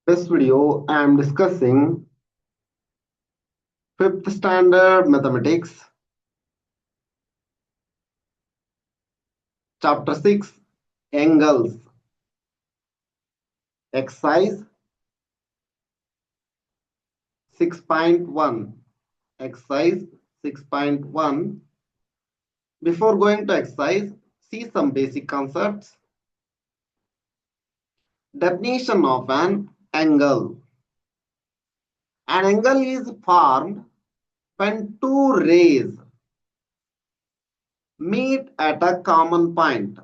This video I am discussing fifth standard mathematics, chapter 6, angles, exercise 6.1. Exercise 6.1. Before going to exercise, see some basic concepts. Definition of an angle. An angle is formed when two rays meet at a common point.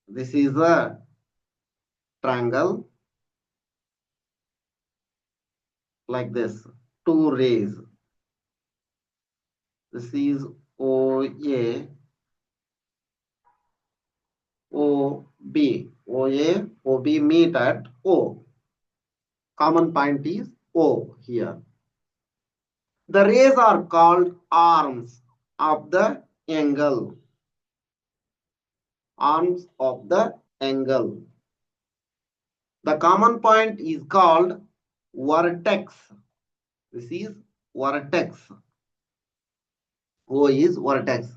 This is a triangle like this, two rays. This is OA, OB. OA, OB meet at O. Common point is O here. The rays are called arms of the angle. Arms of the angle. The common point is called vertex. This is vertex. O is vertex.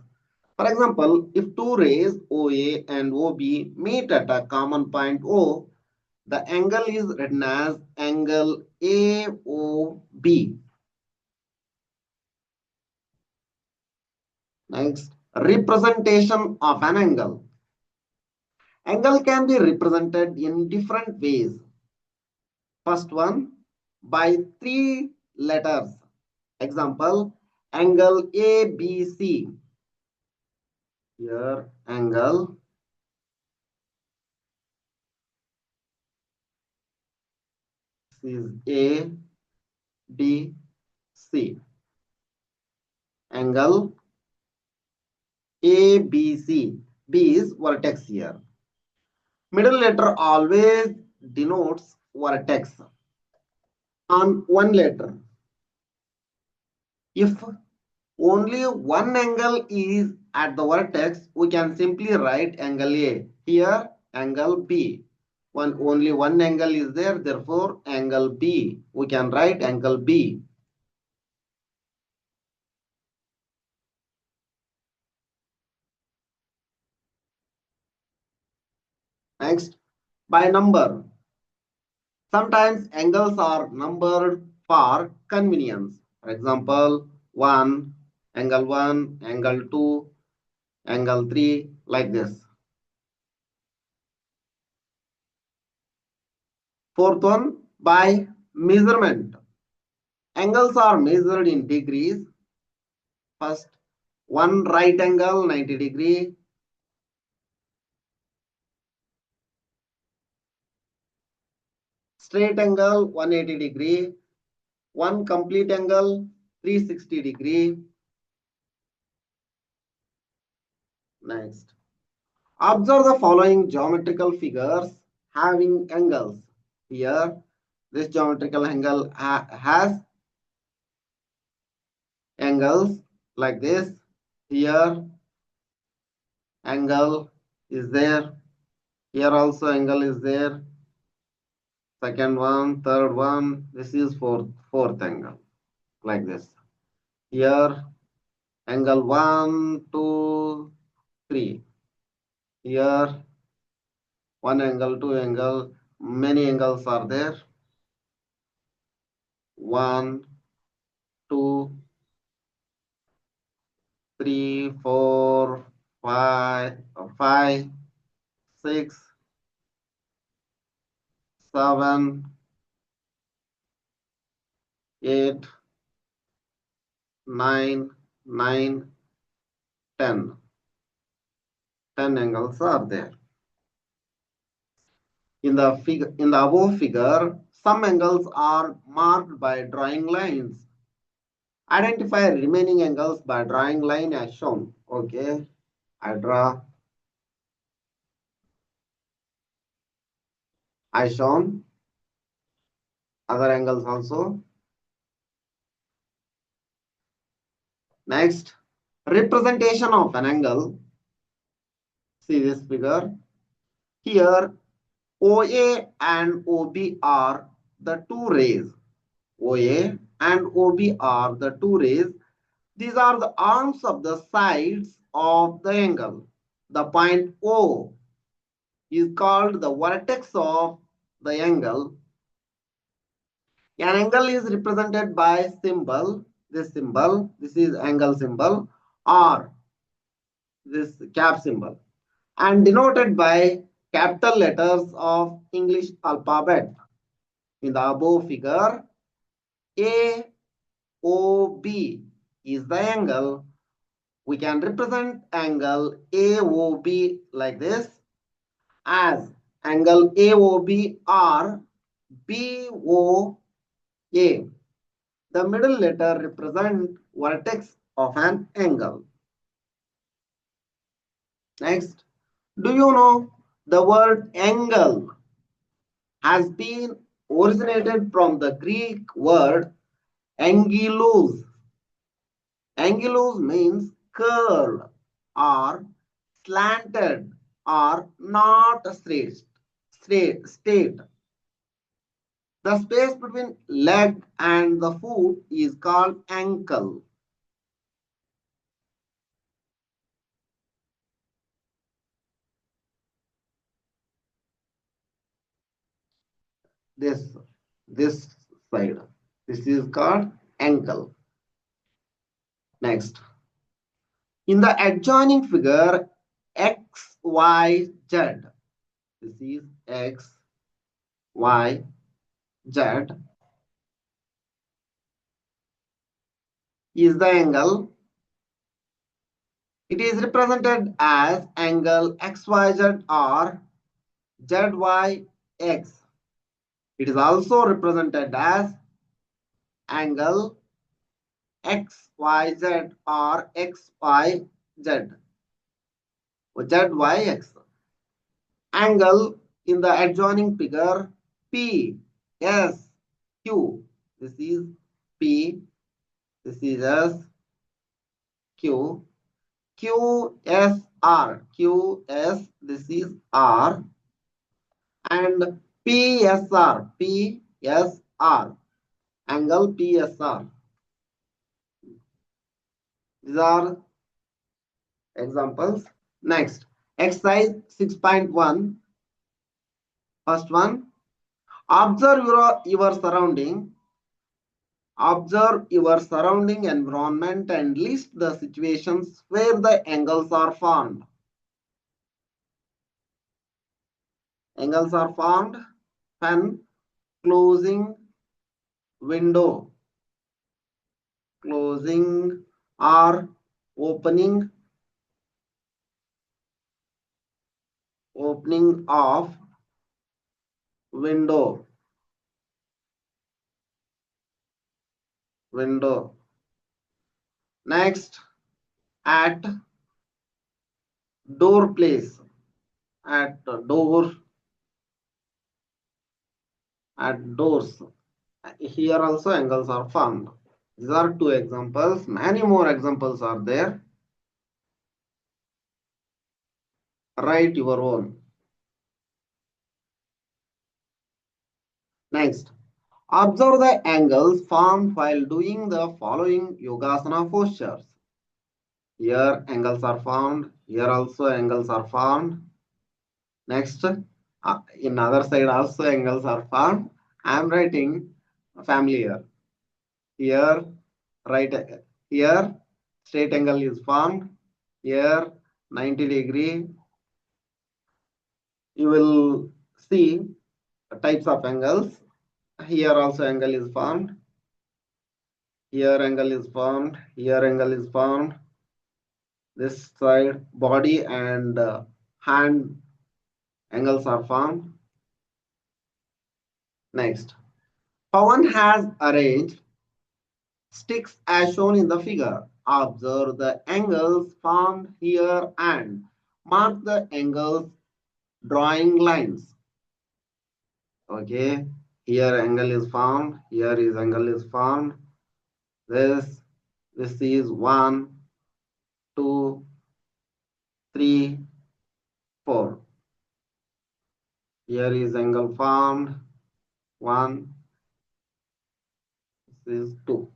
For example, if two rays OA and OB meet at a common point O, the angle is written as angle AOB. Next, representation of an angle. Angle can be represented in different ways. First one, by three letters. Example, angle ABC. Here, angle is A, B, C. Angle ABC. B is vertex here. Middle letter always denotes vertex on one letter. If only one angle is at the vertex, we can simply write angle A. Here, angle B. Only one angle is there, therefore angle B. We can write angle B. Next, by number. Sometimes angles are numbered for convenience. For example, 1, angle 1, angle 2, angle 3, like this. Fourth one, by measurement. Angles are measured in degrees. First, one right angle 90 degree. Straight angle 180 degree. One complete angle 360 degree. Next, observe the following geometrical figures having angles. Here, this geometrical angle has angles like this. Here, angle is there. Here also angle is there. Second one, third one. This is fourth angle like this. Here, angle 1, 2, 3. Here, one angle, two angle. Many angles are there. 1, 2, 3, 4, 5, 5, 6, 7, 8, 9, 9, 10. 10 angles are there. In the above figure, some angles are marked by drawing lines. Identify remaining angles by drawing line as shown. Okay, I draw. I shown other angles also. Next, representation of an angle. See this figure. Here, OA and OB are the two rays. OA and OB are the two rays. These are the arms of the sides of the angle. The point O is called the vertex of the angle. An angle is represented by symbol, this is angle symbol, or this cap symbol, and denoted by capital letters of English alphabet. In the above figure, AOB is the angle. We can represent angle AOB like this as angle AOB or BOA. The middle letter represents vertex of an angle. Next, do you know the word angle has been originated from the Greek word angelos. Angelos means curved or slanted or not straight. The space between leg and the foot is called ankle. This, this side. This is called ankle. Next. In the adjoining figure, X, Y, Z. This is X, Y, Z is the angle. It is represented as angle XYZ or ZYX. It is also represented as angle XYZ or XYZ or ZYX. Angle in the adjoining figure PSQ. This is P. This is S. Q. QSR. QS. This is R. And PSR. PSR. Angle PSR. These are examples. Next, exercise 6.1. First one, observe your surrounding. Observe your surrounding environment and list the situations where the angles are formed. Angles are formed when closing window, closing or opening of window. Next, at door place, at door, at doors. Here also angles are formed. These are two examples. Many more examples are there. Write your own. Next, observe the angles formed while doing the following yogasana postures. Here angles are formed. Here also angles are formed. Next, in other side also angles are formed. I am writing familiar. Here, right here, straight angle is formed. Here, 90 degree. You will see types of angles. Here also angle is formed. Here angle is formed. Here angle is formed. This side body and hand angles are formed. Next, Pawan has arranged sticks as shown in the figure. Observe the angles formed here and mark the angles drawing lines. Okay, here angle is formed. Here is angle is formed. This is 1, 2, 3, 4. Here is angle formed. 1. This is 2.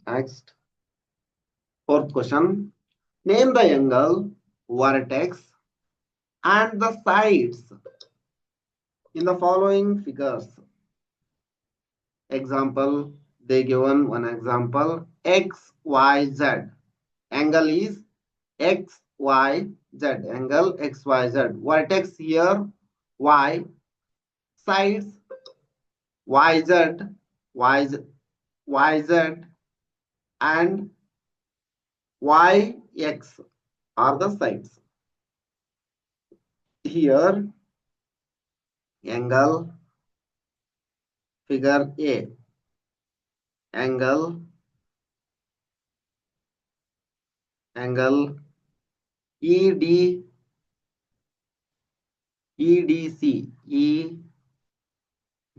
Next. Fourth question. Name the angle, vertex, and the sides in the following figures. Example, they given one example, X, Y, Z. Angle is X, Y, Z. Angle X, Y, Z. Vertex here, Y. Sides, Y, Z, Y, Z, Y, Z, and Y, X are the sides. Here, angle, figure A. Angle ED EDC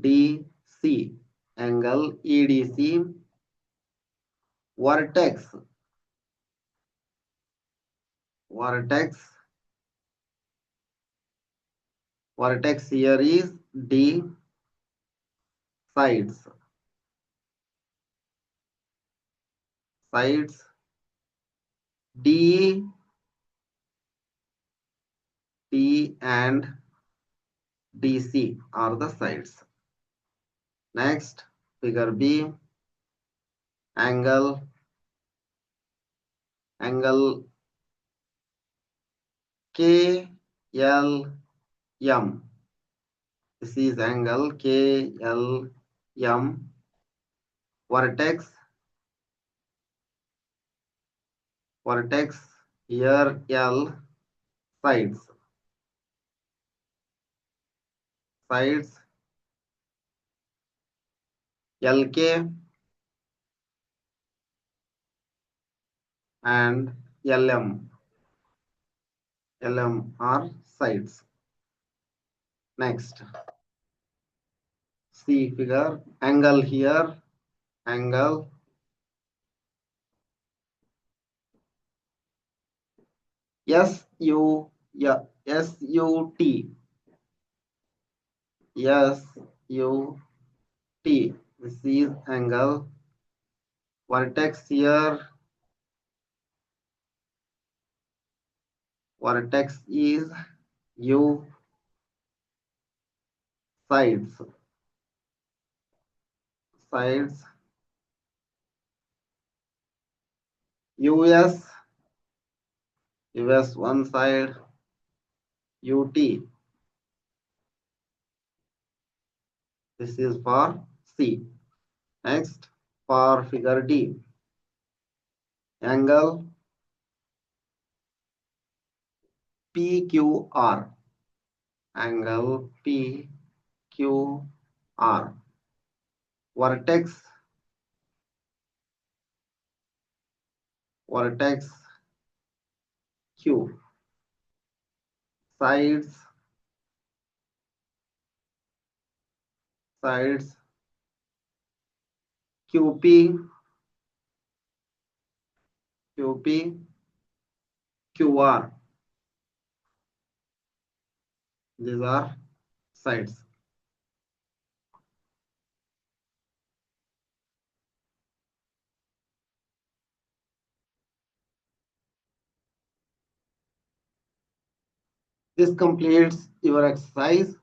EDC angle EDC. Vertex vertex here is D. Sides D, T and DC are the sides. Next, figure B. Angle KLM. This is angle KLM. Vertex here L. Sides LK and LM are sides. Next, see figure. Angle here, angle SUT. This is angle. Vertex here, vertex is U. Sides US one side, UT. This is for C. Next, for figure D. Angle PQR. Angle PQR. Vertex Q. Sides QP QR. These are sides. This completes your exercise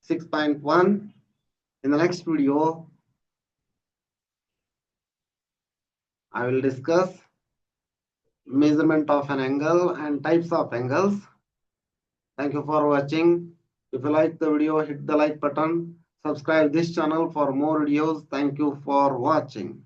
6.1. In the next video, I will discuss measurement of an angle and types of angles. Thank you for watching. If you like the video, hit the like button. Subscribe this channel for more videos. Thank you for watching.